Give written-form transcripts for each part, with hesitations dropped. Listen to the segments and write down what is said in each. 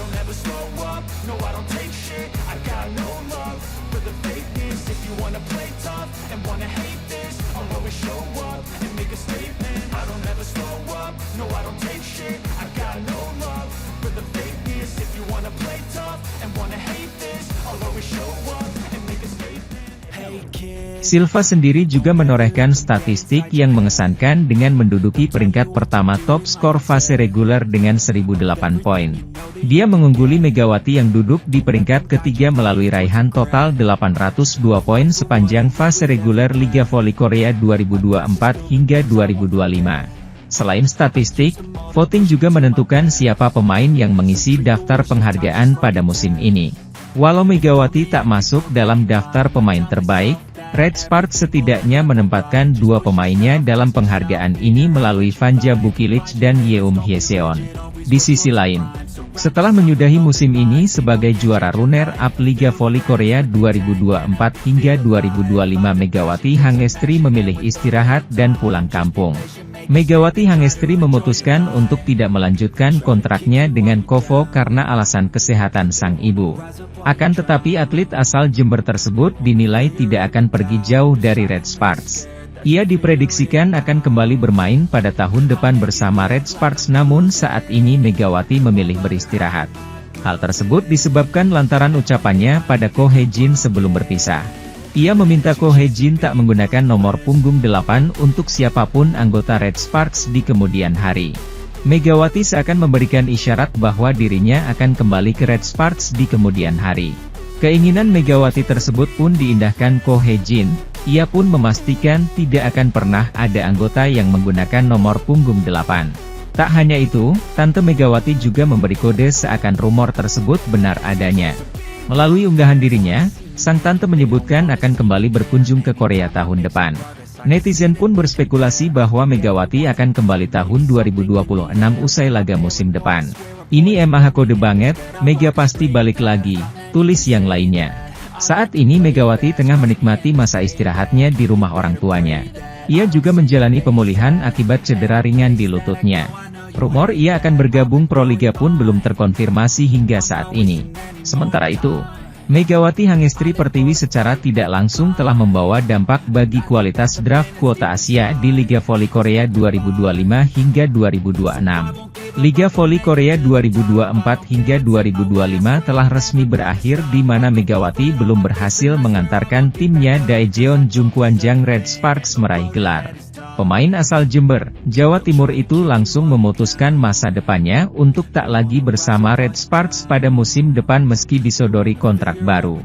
don't ever slow up, no I don't take shit, I got no love for the fakeness. If you wanna play tough and wanna hate this, I'll always show up and make a statement. I don't ever slow up, no I don't take shit, I got no love for the fakeness. If you wanna play tough and wanna hate this, I'll always show up and make a statement. Hey kid. Silva sendiri juga menorehkan statistik yang mengesankan dengan menduduki peringkat pertama top skor fase reguler dengan 1008 poin. Dia mengungguli Megawati yang duduk di peringkat ketiga melalui raihan total 802 poin sepanjang fase reguler Liga Voli Korea 2024 hingga 2025. Selain statistik, voting juga menentukan siapa pemain yang mengisi daftar penghargaan pada musim ini. Walau Megawati tak masuk dalam daftar pemain terbaik, Red Sparks setidaknya menempatkan dua pemainnya dalam penghargaan ini melalui Vanja Bukilic dan Yeum Hyeseon. Di sisi lain, setelah menyudahi musim ini sebagai juara runner-up Liga Voli Korea 2024 hingga 2025, Megawati Hangestri memilih istirahat dan pulang kampung. Megawati Hangestri memutuskan untuk tidak melanjutkan kontraknya dengan KOVO karena alasan kesehatan sang ibu. Akan tetapi atlet asal Jember tersebut dinilai tidak akan pergi jauh dari Red Sparks. Ia diprediksikan akan kembali bermain pada tahun depan bersama Red Sparks, namun saat ini Megawati memilih beristirahat. Hal tersebut disebabkan lantaran ucapannya pada Ko Hae-jin sebelum berpisah. Ia meminta Ko Hae-jin tak menggunakan nomor punggung 8 untuk siapapun anggota Red Sparks di kemudian hari. Megawati seakan memberikan isyarat bahwa dirinya akan kembali ke Red Sparks di kemudian hari. Keinginan Megawati tersebut pun diindahkan Ko Hae-jin. Ia pun memastikan tidak akan pernah ada anggota yang menggunakan nomor punggung 8. Tak hanya itu, Tante Megawati juga memberi kode seakan rumor tersebut benar adanya. Melalui unggahan dirinya, sang tante menyebutkan akan kembali berkunjung ke Korea tahun depan. Netizen pun berspekulasi bahwa Megawati akan kembali tahun 2026 usai laga musim depan. Ini emang kode banget, Mega pasti balik lagi, tulis yang lainnya. Saat ini Megawati tengah menikmati masa istirahatnya di rumah orang tuanya. Ia juga menjalani pemulihan akibat cedera ringan di lututnya. Rumor ia akan bergabung Proliga pun belum terkonfirmasi hingga saat ini. Sementara itu, Megawati Hangestri Pertiwi secara tidak langsung telah membawa dampak bagi kualitas draft kuota Asia di Liga Voli Korea 2025 hingga 2026. Liga Voli Korea 2024 hingga 2025 telah resmi berakhir di mana Megawati belum berhasil mengantarkan timnya Daejeon Jungkwanjang Red Sparks meraih gelar. Pemain asal Jember, Jawa Timur itu langsung memutuskan masa depannya untuk tak lagi bersama Red Sparks pada musim depan meski disodori kontrak baru.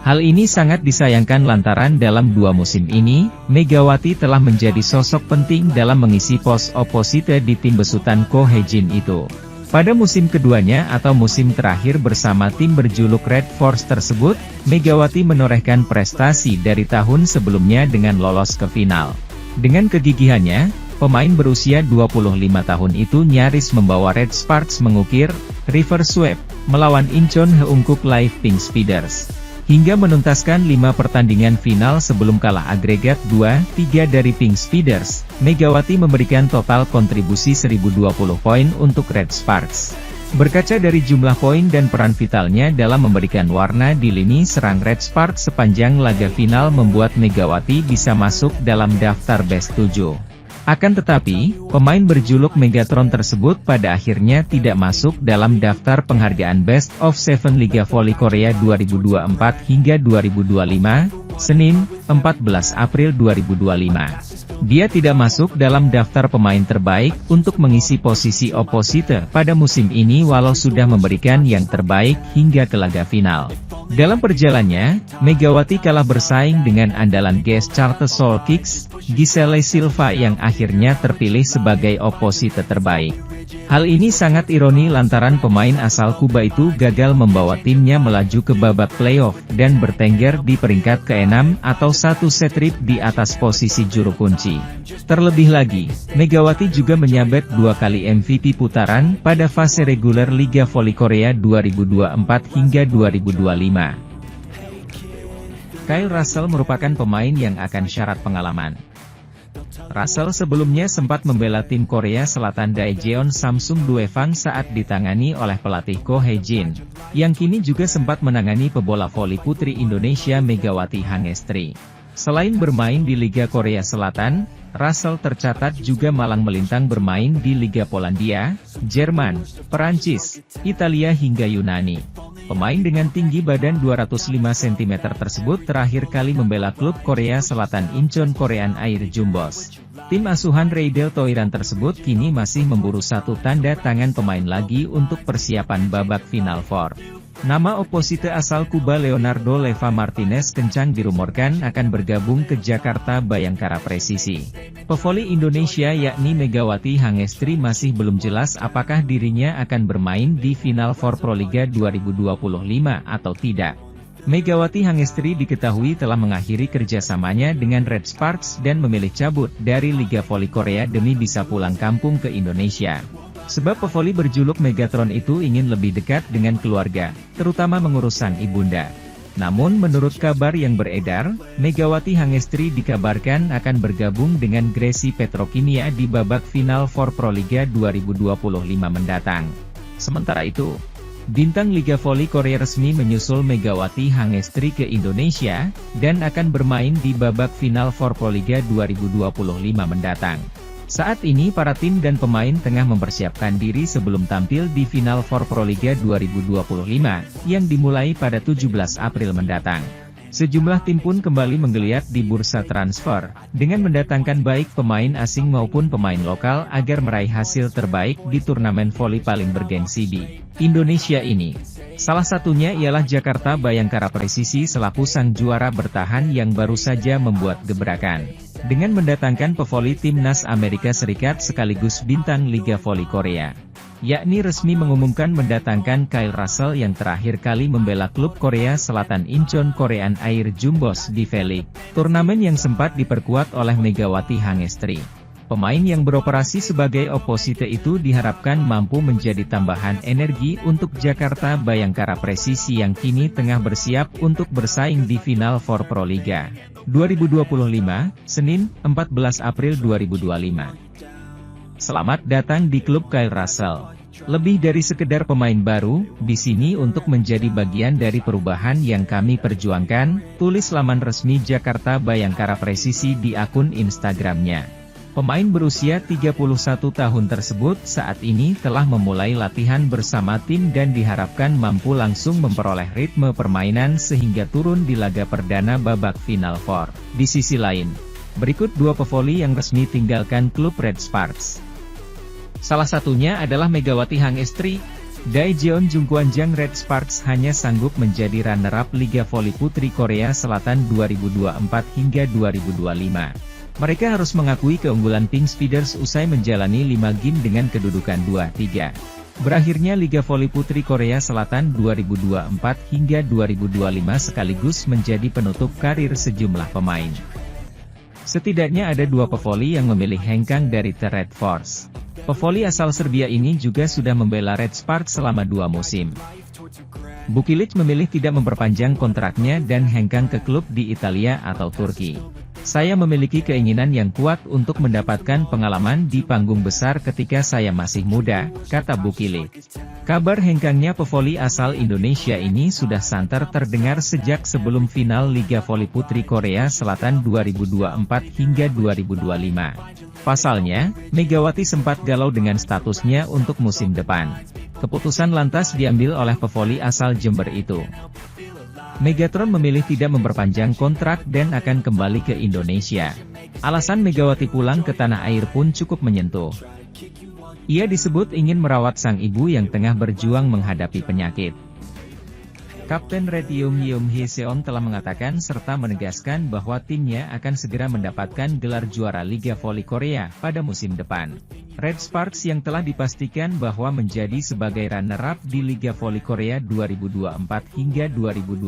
Hal ini sangat disayangkan lantaran dalam dua musim ini, Megawati telah menjadi sosok penting dalam mengisi pos oposite di tim besutan Ko Hae-jin itu. Pada musim keduanya atau musim terakhir bersama tim berjuluk Red Force tersebut, Megawati menorehkan prestasi dari tahun sebelumnya dengan lolos ke final. Dengan kegigihannya, pemain berusia 25 tahun itu nyaris membawa Red Sparks mengukir reverse sweep melawan Incheon Heungkuk Live Pink Speeders. Hingga menuntaskan 5 pertandingan final sebelum kalah agregat 2-3 dari Pink Speeders, Megawati memberikan total kontribusi 1020 poin untuk Red Sparks. Berkaca dari jumlah poin dan peran vitalnya dalam memberikan warna di lini serang Red Sparks sepanjang laga final membuat Megawati bisa masuk dalam daftar Best 7. Akan tetapi, pemain berjuluk Megatron tersebut pada akhirnya tidak masuk dalam daftar penghargaan Best of 7 Liga Voli Korea 2024 hingga 2025, Senin, 14 April 2025. Dia tidak masuk dalam daftar pemain terbaik untuk mengisi posisi oposite pada musim ini walau sudah memberikan yang terbaik hingga ke laga final. Dalam perjalanannya, Megawati kalah bersaing dengan andalan GS Charter Soul Kicks, Giselle Silva yang akhirnya terpilih sebagai oposite terbaik. Hal ini sangat ironi lantaran pemain asal Kuba itu gagal membawa timnya melaju ke babak playoff dan bertengger di peringkat ke-6 atau satu set trip di atas posisi juru kunci. Terlebih lagi, Megawati juga menyabet 2 kali MVP putaran pada fase reguler Liga Voli Korea 2024 hingga 2025. Kyle Russell merupakan pemain yang akan syarat pengalaman. Russell sebelumnya sempat membela tim Korea Selatan Daejeon Samsung Duefang saat ditangani oleh pelatih Ko Hye-jin, yang kini juga sempat menangani pebola voli putri Indonesia Megawati Hangestri. Selain bermain di Liga Korea Selatan, Russell tercatat juga malang melintang bermain di Liga Polandia, Jerman, Perancis, Italia hingga Yunani. Pemain dengan tinggi badan 205 cm tersebut terakhir kali membela klub Korea Selatan Incheon Korean Air Jumbos. Tim asuhan Raidel Toiran tersebut kini masih memburu satu tanda tangan pemain lagi untuk persiapan babak Final Four. Nama oposite asal Kuba Leonardo Leva Martinez kencang dirumorkan akan bergabung ke Jakarta Bayangkara Presisi. Pevoli Indonesia yakni Megawati Hangestri masih belum jelas apakah dirinya akan bermain di Final Four Proliga 2025 atau tidak. Megawati Hangestri diketahui telah mengakhiri kerjasamanya dengan Red Sparks dan memilih cabut dari Liga Voli Korea demi bisa pulang kampung ke Indonesia. Sebab pevoli berjuluk Megatron itu ingin lebih dekat dengan keluarga, terutama mengurus sang ibunda. Namun menurut kabar yang beredar, Megawati Hangestri dikabarkan akan bergabung dengan Gresi Petrokimia di babak Final Four Proliga 2025 mendatang. Sementara itu, bintang Liga Voli Korea resmi menyusul Megawati Hangestri ke Indonesia, dan akan bermain di babak Final Four Proliga 2025 mendatang. Saat ini para tim dan pemain tengah mempersiapkan diri sebelum tampil di Final Four Proliga 2025, yang dimulai pada 17 April mendatang. Sejumlah tim pun kembali menggeliat di bursa transfer, dengan mendatangkan baik pemain asing maupun pemain lokal agar meraih hasil terbaik di turnamen voli paling bergengsi di Indonesia ini. Salah satunya ialah Jakarta Bayangkara Presisi selaku sang juara bertahan yang baru saja membuat gebrakan, dengan mendatangkan pevoli timnas Amerika Serikat sekaligus bintang Liga Voli Korea. Yakni resmi mengumumkan mendatangkan Kyle Russell yang terakhir kali membela klub Korea Selatan Incheon Korean Air Jumbos di V-League, turnamen yang sempat diperkuat oleh Megawati Hangestri. Pemain yang beroperasi sebagai oposite itu diharapkan mampu menjadi tambahan energi untuk Jakarta Bayangkara Presisi yang kini tengah bersiap untuk bersaing di Final Four Proliga 2025, Senin, 14 April 2025. Selamat datang di klub Kyle Russell. Lebih dari sekedar pemain baru, di sini untuk menjadi bagian dari perubahan yang kami perjuangkan, tulis laman resmi Jakarta Bayangkara Presisi di akun Instagramnya. Pemain berusia 31 tahun tersebut saat ini telah memulai latihan bersama tim dan diharapkan mampu langsung memperoleh ritme permainan sehingga turun di laga perdana babak Final Four. Di sisi lain, berikut dua pevoli yang resmi tinggalkan klub Red Sparks. Salah satunya adalah Megawati Hangestri. Daejeon Jungkwanjang Red Sparks hanya sanggup menjadi runner-up Liga Voli Putri Korea Selatan 2024 hingga 2025. Mereka harus mengakui keunggulan Pink Speeders usai menjalani 5 game dengan kedudukan 2-3. Berakhirnya Liga Voli Putri Korea Selatan 2024 hingga 2025 sekaligus menjadi penutup karir sejumlah pemain. Setidaknya ada dua pevoli yang memilih hengkang dari The Red Force. Pevoli asal Serbia ini juga sudah membela Red Sparks selama 2 musim. Bukilic memilih tidak memperpanjang kontraknya dan hengkang ke klub di Italia atau Turki. Saya memiliki keinginan yang kuat untuk mendapatkan pengalaman di panggung besar ketika saya masih muda, kata Bukilic. Kabar hengkangnya pevoli asal Indonesia ini sudah santer terdengar sejak sebelum final Liga Voli Putri Korea Selatan 2024 hingga 2025. Pasalnya, Megawati sempat galau dengan statusnya untuk musim depan. Keputusan lantas diambil oleh pevoli asal Jember itu. Megatron memilih tidak memperpanjang kontrak dan akan kembali ke Indonesia. Alasan Megawati pulang ke tanah air pun cukup menyentuh. Ia disebut ingin merawat sang ibu yang tengah berjuang menghadapi penyakit. Kapten Red Yum Hee Seon telah mengatakan serta menegaskan bahwa timnya akan segera mendapatkan gelar juara Liga Voli Korea pada musim depan. Red Sparks yang telah dipastikan bahwa menjadi sebagai runner-up di Liga Voli Korea 2024 hingga 2025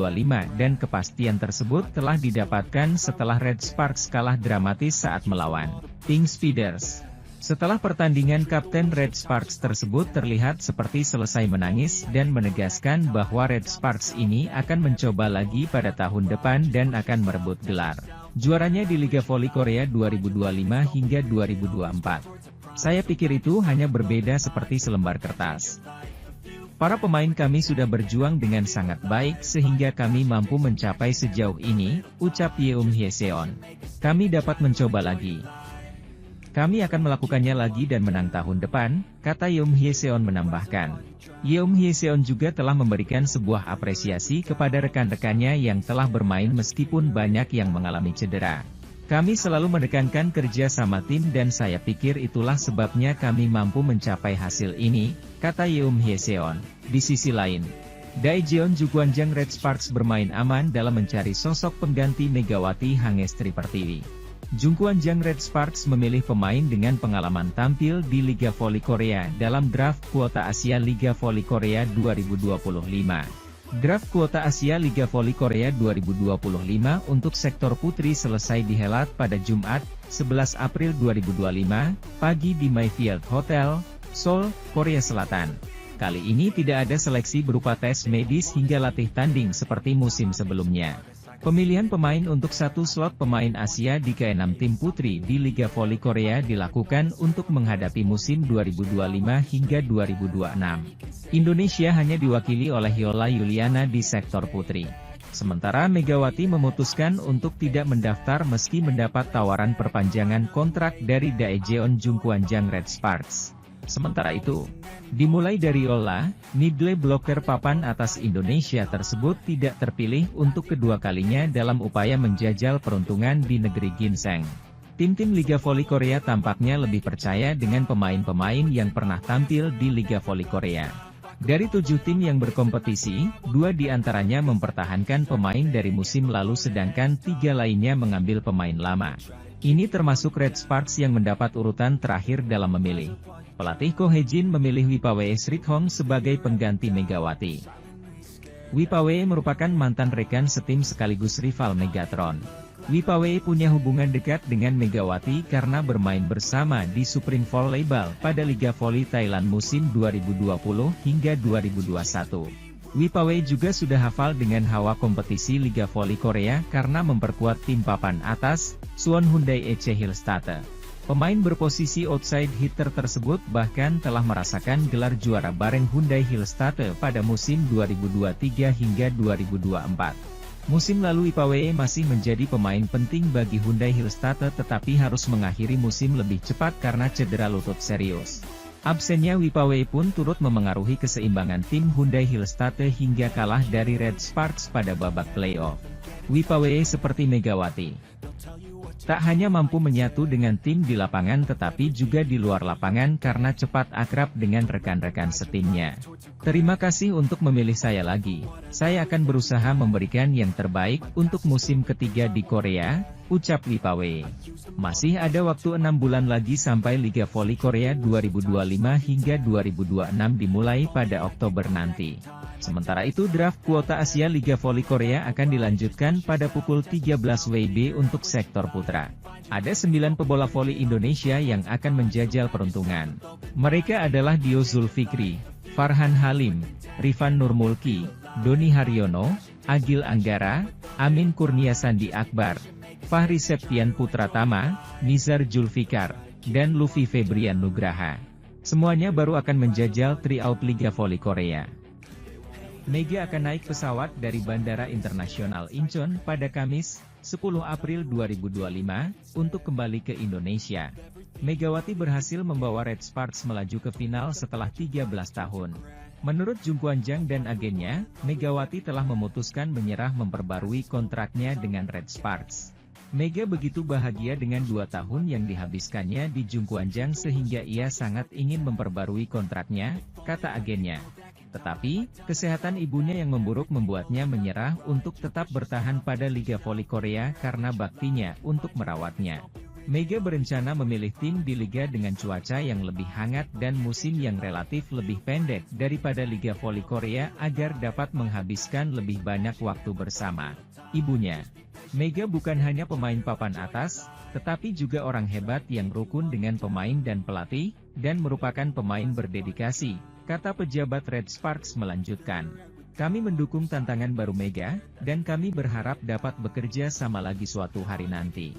dan kepastian tersebut telah didapatkan setelah Red Sparks kalah dramatis saat melawan Pink Speeders. Setelah pertandingan Kapten Red Sparks tersebut terlihat seperti selesai menangis dan menegaskan bahwa Red Sparks ini akan mencoba lagi pada tahun depan dan akan merebut gelar Juaranya di Liga Voli Korea 2025 hingga 2024. Saya pikir itu hanya berbeda seperti selembar kertas. Para pemain kami sudah berjuang dengan sangat baik sehingga kami mampu mencapai sejauh ini, ucap Yeom Hyeseon. Kami dapat mencoba lagi. Kami akan melakukannya lagi dan menang tahun depan, kata Yeom Hyeseon menambahkan. Yeom Hyeseon juga telah memberikan sebuah apresiasi kepada rekan-rekannya yang telah bermain meskipun banyak yang mengalami cedera. Kami selalu menekankan kerja sama tim dan saya pikir itulah sebabnya kami mampu mencapai hasil ini, kata Yeom Hyeseon. Di sisi lain, Daejeon Jungkwanjang Red Sparks bermain aman dalam mencari sosok pengganti Megawati Hangestri Pertiwi. Jungkwanjang Red Sparks memilih pemain dengan pengalaman tampil di Liga Voli Korea dalam draft kuota Asia Liga Voli Korea 2025. Draft kuota Asia Liga Voli Korea 2025 untuk sektor putri selesai dihelat pada Jumat, 11 April 2025, pagi di Mayfield Hotel, Seoul, Korea Selatan. Kali ini tidak ada seleksi berupa tes medis hingga latih tanding seperti musim sebelumnya. Pemilihan pemain untuk satu slot pemain Asia di ke-6 tim putri di Liga Voli Korea dilakukan untuk menghadapi musim 2025 hingga 2026. Indonesia hanya diwakili oleh Yola Yuliana di sektor putri. Sementara Megawati memutuskan untuk tidak mendaftar meski mendapat tawaran perpanjangan kontrak dari Daejeon Jungkwanjang Red Sparks. Sementara itu, dimulai dari Yola, middle blocker papan atas Indonesia tersebut tidak terpilih untuk kedua kalinya dalam upaya menjajal peruntungan di negeri ginseng. Tim-tim Liga Voli Korea tampaknya lebih percaya dengan pemain-pemain yang pernah tampil di Liga Voli Korea. Dari 7 tim yang berkompetisi, 2 diantaranya mempertahankan pemain dari musim lalu sedangkan 3 lainnya mengambil pemain lama. Ini termasuk Red Sparks yang mendapat urutan terakhir dalam memilih. Pelatih Ko Hye-jin memilih Wipawe Srithong sebagai pengganti Megawati. Wipawe merupakan mantan rekan setim sekaligus rival Megatron. Wipawe punya hubungan dekat dengan Megawati karena bermain bersama di Supreme Volleyball pada Liga Voli Thailand musim 2020 hingga 2021. Wipawe juga sudah hafal dengan hawa kompetisi Liga Voli Korea karena memperkuat tim papan atas, Suwon Hyundai EC Hillstatte. Pemain berposisi outside hitter tersebut bahkan telah merasakan gelar juara bareng Hyundai Hillstatte pada musim 2023 hingga 2024. Musim lalu Wipawe masih menjadi pemain penting bagi Hyundai Hillstatte tetapi harus mengakhiri musim lebih cepat karena cedera lutut serius. Absennya Wipawe pun turut memengaruhi keseimbangan tim Hyundai Hillstatte hingga kalah dari Red Sparks pada babak playoff. Wipawe seperti Megawati tak hanya mampu menyatu dengan tim di lapangan tetapi juga di luar lapangan karena cepat akrab dengan rekan-rekan setimnya. Terima kasih untuk memilih saya lagi. Saya akan berusaha memberikan yang terbaik untuk musim ketiga di Korea, ucap Wipawe. Masih ada waktu 6 bulan lagi sampai Liga Voli Korea 2025 hingga 2026 dimulai pada Oktober nanti. Sementara itu draft kuota Asia Liga Voli Korea akan dilanjutkan pada pukul 13 WIB untuk sektor putra. Ada 9 pebola voli Indonesia yang akan menjajal peruntungan. Mereka adalah Dio Zulfikri, Farhan Halim, Rifan Nurmulki, Doni Haryono, Agil Anggara, Amin Kurnia Sandi Akbar, Fahri Septian Putratama, Nizar Julfikar, dan Luffy Febrian Nugraha. Semuanya baru akan menjajal tryout Liga Voli Korea. Mega akan naik pesawat dari Bandara Internasional Incheon pada Kamis, 10 April 2025, untuk kembali ke Indonesia. Megawati berhasil membawa Red Sparks melaju ke final setelah 13 tahun. Menurut Jungkwanjang dan agennya, Megawati telah memutuskan menyerah memperbarui kontraknya dengan Red Sparks. Mega begitu bahagia dengan 2 tahun yang dihabiskannya di Jungkwanjang sehingga ia sangat ingin memperbarui kontraknya, kata agennya. Tetapi, kesehatan ibunya yang memburuk membuatnya menyerah untuk tetap bertahan pada Liga Voli Korea karena baktinya untuk merawatnya. Mega berencana memilih tim di liga dengan cuaca yang lebih hangat dan musim yang relatif lebih pendek daripada Liga Voli Korea agar dapat menghabiskan lebih banyak waktu bersama ibunya. Mega bukan hanya pemain papan atas, tetapi juga orang hebat yang rukun dengan pemain dan pelatih, dan merupakan pemain berdedikasi, kata pejabat Red Sparks melanjutkan. Kami mendukung tantangan baru Mega, dan kami berharap dapat bekerja sama lagi suatu hari nanti.